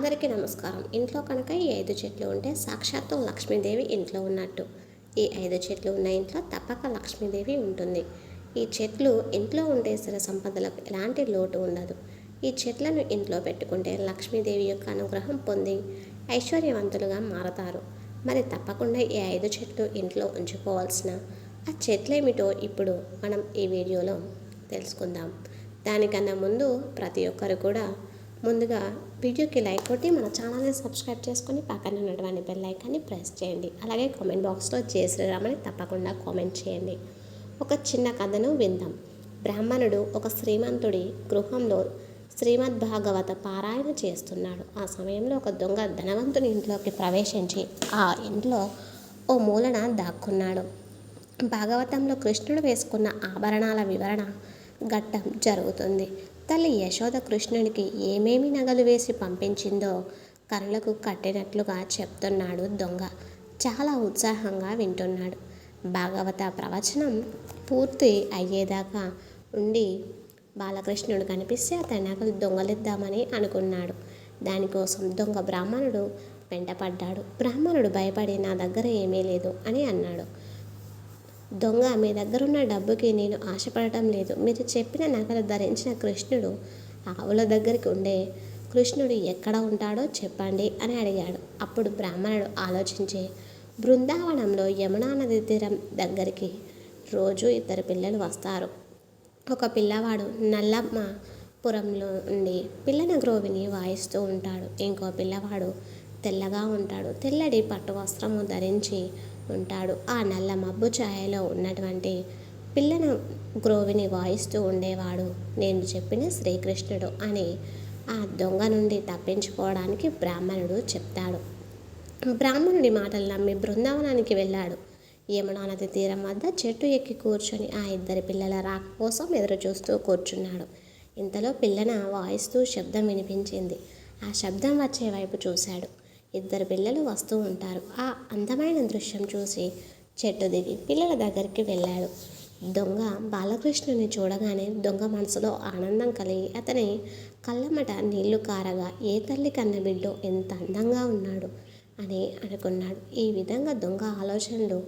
అందరికీ నమస్కారం. ఇంట్లో కనుక ఈ 5 చెట్లు ఉంటే సాక్షాత్తు లక్ష్మీదేవి ఇంట్లో ఉన్నట్టు. ఈ 5 చెట్లు ఉన్న ఇంట్లో తప్పక లక్ష్మీదేవి ఉంటుంది. ఈ చెట్లు ఇంట్లో ఉంటే స్థిర సంపదలకు ఎలాంటి లోటు ఉండదు. ఈ చెట్లను ఇంట్లో పెట్టుకుంటే లక్ష్మీదేవి యొక్క అనుగ్రహం పొంది ఐశ్వర్యవంతులుగా మారతారు. మరి తప్పకుండా ఈ 5 చెట్లు ఇంట్లో ఉంచుకోవాల్సిన ఆ చెట్లేమిటో ఇప్పుడు మనం ఈ వీడియోలో తెలుసుకుందాం. దానికన్నా ముందు ప్రతి ఒక్కరు కూడా ముందుగా వీడియోకి లైక్ కొట్టి మన ఛానల్ని సబ్స్క్రైబ్ చేసుకొని పక్కన ఉన్నటువంటి బెల్ ఐకాన్ని ప్రెస్ చేయండి. అలాగే కామెంట్ బాక్స్లో జై శ్రీరామని తప్పకుండా కామెంట్ చేయండి. ఒక చిన్న కథను విందాం. బ్రాహ్మణుడు ఒక శ్రీమంతుడి గృహంలో శ్రీమద్ భాగవత పారాయణ చేస్తున్నాడు. ఆ సమయంలో ఒక దొంగ ధనవంతుని ఇంట్లోకి ప్రవేశించి ఆ ఇంట్లో ఓ మూలన దాక్కున్నాడు. భాగవతంలో కృష్ణుడు వేసుకున్న ఆభరణాల వివరణ ఘట్టం జరుగుతుంది. తల్లి యశోద కృష్ణుడికి ఏమేమి నగలు వేసి పంపించిందో కళ్ళకు కట్టినట్లుగా చెప్తున్నాడు దొంగ. చాలా ఉత్సాహంగా వింటున్నాడు. భాగవత ప్రవచనం పూర్తి అయ్యేదాకా ఉండి బాలకృష్ణుడు కనిపిస్తే అతని నగలు దొంగలిద్దామని అనుకున్నాడు. దానికోసం దొంగ బ్రాహ్మణుడు వెంటపడ్డాడు. బ్రాహ్మణుడు భయపడి నా దగ్గర ఏమీ లేదు అని అన్నాడు. దొంగ, మీ దగ్గరున్న డబ్బుకి నేను ఆశపడటం లేదు. మీరు చెప్పిన నగలు ధరించిన కృష్ణుడు ఆవుల దగ్గరికి ఉండే కృష్ణుడు ఎక్కడ ఉంటాడో చెప్పండి అని అడిగాడు. అప్పుడు బ్రాహ్మణుడు ఆలోచించి, బృందావనంలో యమునా నది తీరం దగ్గరికి రోజు 2 పిల్లలు వస్తారు. ఒక పిల్లవాడు నల్లమ్మపురంలో ఉండి పిల్లన గ్రోవిని వాయిస్తూ ఉంటాడు. ఇంకో పిల్లవాడు తెల్లగా ఉంటాడు. తెల్లటి పట్టు వస్త్రము ధరించి ఉంటాడు. ఆ నల్ల మబ్బు ఛాయలో ఉన్నటువంటి పిల్లన గ్రోవిని వాయిస్తూ ఉండేవాడు నేను చెప్పిన శ్రీకృష్ణుడు అని ఆ దొంగ నుండి తప్పించుకోవడానికి బ్రాహ్మణుడు చెప్తాడు. బ్రాహ్మణుడి మాటలు నమ్మి బృందావనానికి వెళ్ళాడు. యమునా నది తీరం వద్ద చెట్టు ఎక్కి కూర్చొని ఆ 2 పిల్లల రాక కోసం ఎదురు చూస్తూ కూర్చున్నాడు. ఇంతలో పిల్లన వాయిస్తూ శబ్దం వినిపించింది. ఆ శబ్దం వచ్చే వైపు చూశాడు. 2 పిల్లలు వస్తూ ఉంటారు. ఆ అందమైన దృశ్యం చూసి చెట్టు దిగి పిల్లల దగ్గరికి వెళ్ళాడు. దొంగ బాలకృష్ణుని చూడగానే దొంగ మనసులో ఆనందం కలిగి అతని కళ్ళమట నీళ్లు కారగా ఏ తల్లి కన్న బిడ్డో ఎంత అందంగా ఉన్నాడు అని అనుకున్నాడు. ఈ విధంగా దొంగ ఆలోచనలు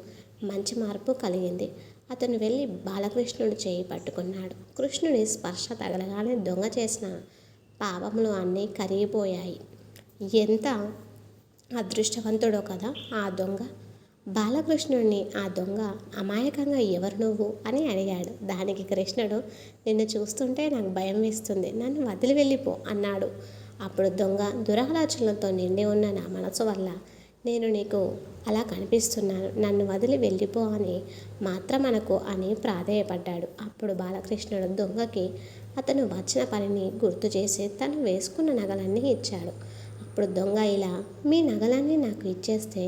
మంచి మార్పు కలిగింది. అతను వెళ్ళి బాలకృష్ణుడు చేయి పట్టుకున్నాడు. కృష్ణుని స్పర్శ తగలగానే దొంగ చేసిన పాపములు అన్నీ కరిగిపోయాయి. ఎంత అదృష్టవంతుడో కదా ఆ దొంగ. బాలకృష్ణుడిని ఆ దొంగ అమాయకంగా ఎవరు నువ్వు అని అడిగాడు. దానికి కృష్ణుడు, నిన్ను చూస్తుంటే నాకు భయం వేస్తుంది, నన్ను వదిలి వెళ్ళిపో అన్నాడు. అప్పుడు దొంగ, దురాలోచనలతో నిండి ఉన్న నా మనసు వల్ల నేను నీకు అలా కనిపిస్తున్నాను, నన్ను వదిలి వెళ్ళిపో అని మాత్రం అనకు అని ప్రాధేయపడ్డాడు. అప్పుడు బాలకృష్ణుడు దొంగకి అతను వచ్చిన పనిని గుర్తు చేసి తను వేసుకున్న నగలన్నీ ఇచ్చాడు. అప్పుడు దొంగ ఇలా, మీ నగలన్నీ నాకు ఇచ్చేస్తే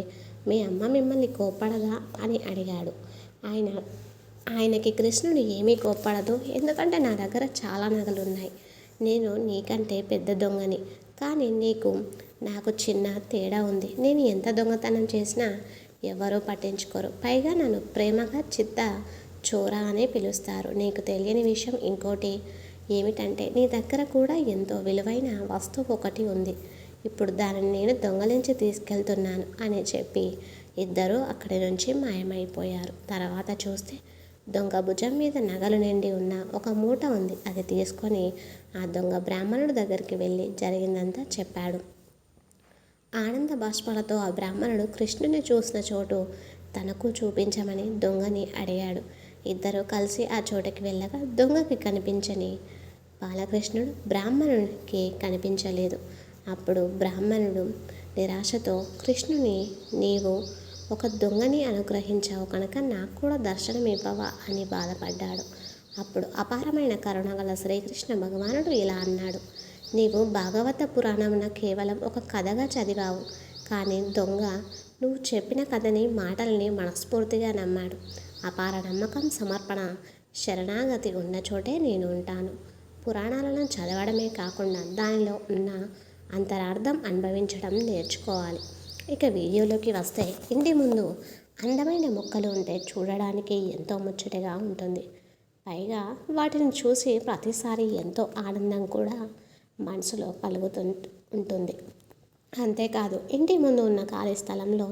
మీ అమ్మ మిమ్మల్ని కోప్పడదా అని అడిగాడు. ఆయనకి కృష్ణుడు ఏమీ కోప్పడదు, ఎందుకంటే నా దగ్గర చాలా నగలు ఉన్నాయి. నేను నీకంటే పెద్ద దొంగని, కానీ నాకు చిన్న తేడా ఉంది. నేను ఎంత దొంగతనం చేసినా ఎవరూ పట్టించుకోరు. పైగా నన్ను ప్రేమగా చిత్త చోరా అని పిలుస్తారు. నీకు తెలియని విషయం ఇంకోటి ఏమిటంటే నీ దగ్గర కూడా ఎంతో విలువైన వస్తువు ఒకటి ఉంది. ఇప్పుడు దానిని నేను దొంగలించి తీసుకెళ్తున్నాను అని చెప్పి 2 అక్కడి నుంచి మాయమైపోయారు. తర్వాత చూస్తే దొంగ భుజం మీద నగలు నిండి ఉన్న ఒక మూట ఉంది. అది తీసుకొని ఆ దొంగ బ్రాహ్మణుడి దగ్గరికి వెళ్ళి జరిగిందంతా చెప్పాడు. ఆనంద బాష్పాలతో ఆ బ్రాహ్మణుడు కృష్ణుని చూసిన చోటు తనకు చూపించమని దొంగని అడిగాడు. 2 కలిసి ఆ చోటుకి వెళ్ళగా దొంగకి కనిపించని బాలకృష్ణుడు బ్రాహ్మణుడికి కనిపించలేదు. అప్పుడు బ్రాహ్మణుడు నిరాశతో, కృష్ణుని నీవు ఒక దొంగని అనుగ్రహించావు కనుక నాకు కూడా దర్శనం ఇవ్వవా అని బాధపడ్డాడు. అప్పుడు అపారమైన కరుణ గల శ్రీకృష్ణ భగవానుడు ఇలా అన్నాడు, నీవు భాగవత పురాణమున కేవలం ఒక కథగా చదివావు, కానీ దొంగ నువ్వు చెప్పిన కథని మాటల్ని మనస్ఫూర్తిగా నమ్మాడు. అపార నమ్మకం, సమర్పణ, శరణాగతి ఉన్న చోటే నేను ఉంటాను. పురాణాలను చదవడమే కాకుండా దానిలో ఉన్న అంతరార్థం అనుభవించడం నేర్చుకోవాలి. ఇక వీడియోలోకి వస్తే, ఇంటి ముందు అందమైన మొక్కలు ఉంటే చూడడానికి ఎంతో ముచ్చటగా ఉంటుంది. పైగా వాటిని చూసి ప్రతిసారి ఎంతో ఆనందం కూడా మనసులో కలుగుతూ ఉంటుంది. అంతేకాదు ఇంటి ముందు ఉన్న ఖాళీ స్థలంలో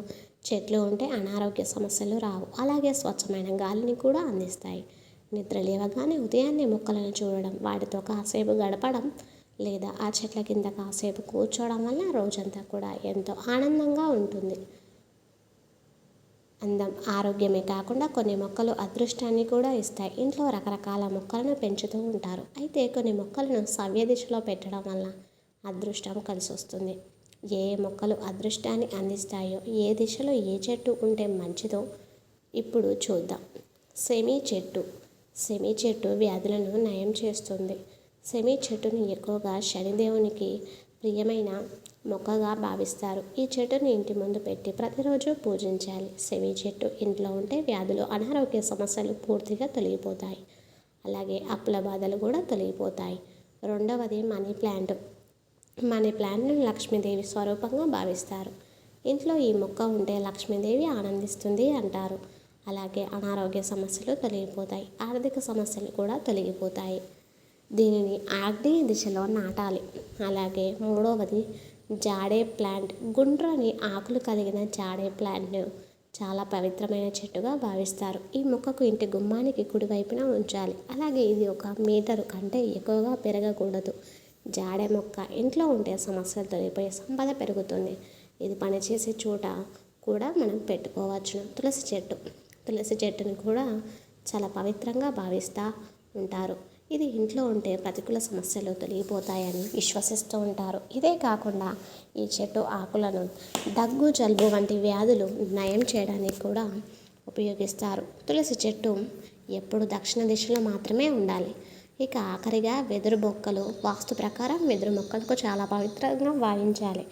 చెట్లు ఉంటే అనారోగ్య సమస్యలు రావు. అలాగే స్వచ్ఛమైన గాలిని కూడా అందిస్తాయి. నిద్ర లేవగానే ఉదయాన్నే మొక్కలను చూడడం, వాటితో కాసేపు గడపడం లేదా ఆ చెట్ల కింద కాసేపు కూర్చోవడం వల్ల రోజంతా కూడా ఎంతో ఆనందంగా ఉంటుంది. అందం, ఆరోగ్యమే కాకుండా కొన్ని మొక్కలు అదృష్టాన్ని కూడా ఇస్తాయి. ఇంట్లో రకరకాల మొక్కలను పెంచుతూ ఉంటారు. అయితే కొన్ని మొక్కలను సవ్య దిశలో పెట్టడం వల్ల అదృష్టం కలిసి వస్తుంది. ఏ మొక్కలు అదృష్టాన్ని అందిస్తాయో, ఏ దిశలో ఏ చెట్టు ఉంటే మంచిదో ఇప్పుడు చూద్దాం. సెమీ చెట్టు వ్యాధులను నయం చేస్తుంది. సెమీ చెట్టును ఎక్కువగా శనిదేవునికి ప్రియమైన మొక్కగా భావిస్తారు. ఈ చెట్టును ఇంటి ముందు పెట్టి ప్రతిరోజు పూజించాలి. సెమీ చెట్టు ఇంట్లో ఉంటే వ్యాధులు, అనారోగ్య సమస్యలు పూర్తిగా తొలగిపోతాయి. అలాగే అప్పుల బాధలు కూడా తొలగిపోతాయి. రెండవది మనీ ప్లాంట్. మనీ ప్లాంట్ను లక్ష్మీదేవి స్వరూపంగా భావిస్తారు. ఇంట్లో ఈ మొక్క ఉంటే లక్ష్మీదేవి ఆనందిస్తుంది అంటారు. అలాగే అనారోగ్య సమస్యలు తొలగిపోతాయి. ఆర్థిక సమస్యలు కూడా తొలగిపోతాయి. దీనిని ఆగ్నేయ దిశలో నాటాలి. అలాగే మూడవది జాడే ప్లాంట్. గుండ్రని ఆకులు కలిగిన జాడే ప్లాంట్ను చాలా పవిత్రమైన చెట్టుగా భావిస్తారు. ఈ మొక్కకు ఇంటి గుమ్మానికి కుడివైపున ఉంచాలి. అలాగే ఇది 1 మీటరు కంటే ఎక్కువగా పెరగకూడదు. జాడే మొక్క ఇంట్లో ఉంటే సమస్యలు తొలగిపోయి సంపద పెరుగుతుంది. ఇది పనిచేసే చోట కూడా మనం పెట్టుకోవచ్చు. తులసి చెట్టుని కూడా చాలా పవిత్రంగా భావిస్తూ ఉంటారు. ఇది ఇంట్లో ఉంటే ప్రతికూల సమస్యలు తొలగిపోతాయని విశ్వసిస్తూ ఉంటారు. ఇదే కాకుండా ఈ చెట్టు ఆకులను దగ్గు, జలుబు వంటి వ్యాధులు నయం చేయడానికి కూడా ఉపయోగిస్తారు. తులసి చెట్టు ఎప్పుడు దక్షిణ దిశలో మాత్రమే ఉండాలి. ఇక ఆఖరిగా వెదురు మొక్కలు. వాస్తు ప్రకారం వెదురు మొక్కలకు చాలా పవిత్రంగా భావించాలి.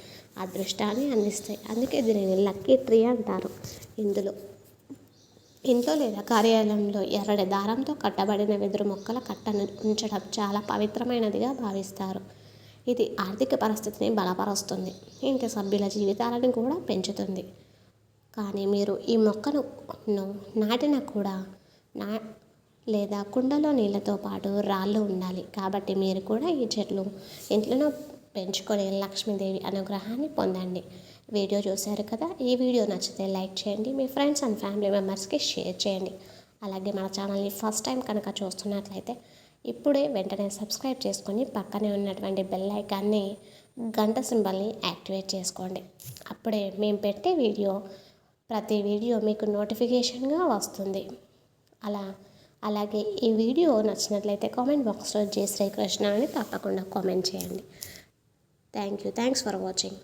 అదృష్టాన్ని అందిస్తాయి. అందుకే దీనిని లక్కీ ట్రీ అంటారు. ఇంట్లో లేదా కార్యాలయంలో ఎర్రటి దారంతో కట్టబడిన వెదురు మొక్కల కట్టను ఉంచడం చాలా పవిత్రమైనదిగా భావిస్తారు. ఇది ఆర్థిక పరిస్థితిని బలపరుస్తుంది. ఇంటి సభ్యుల జీవితాలను కూడా పెంచుతుంది. కానీ మీరు ఈ మొక్కను నాటిన కూడా లేదా కుండలో నీళ్ళతో పాటు రాళ్ళు ఉండాలి. కాబట్టి మీరు కూడా ఈ చెట్లు ఇంట్లో పెంచుకొని లక్ష్మీదేవి అనుగ్రహాన్ని పొందండి. వీడియో చూశారు కదా. ఈ వీడియో నచ్చితే లైక్ చేయండి. మీ ఫ్రెండ్స్ అండ్ ఫ్యామిలీ మెంబర్స్కి షేర్ చేయండి. అలాగే మన ఛానల్ని ఫస్ట్ టైం కనుక చూస్తున్నట్లయితే ఇప్పుడే వెంటనే సబ్స్క్రైబ్ చేసుకొని పక్కనే ఉన్నటువంటి బెల్ ఐకాన్ని, గంట సింబల్ని యాక్టివేట్ చేసుకోండి. అప్పుడే మేము పెట్టే ప్రతి వీడియో మీకు నోటిఫికేషన్గా వస్తుంది. అలాగే ఈ వీడియో నచ్చినట్లయితే కామెంట్ బాక్స్లో జై శ్రీకృష్ణ అని తప్పకుండా కామెంట్ చేయండి. Thanks for watching.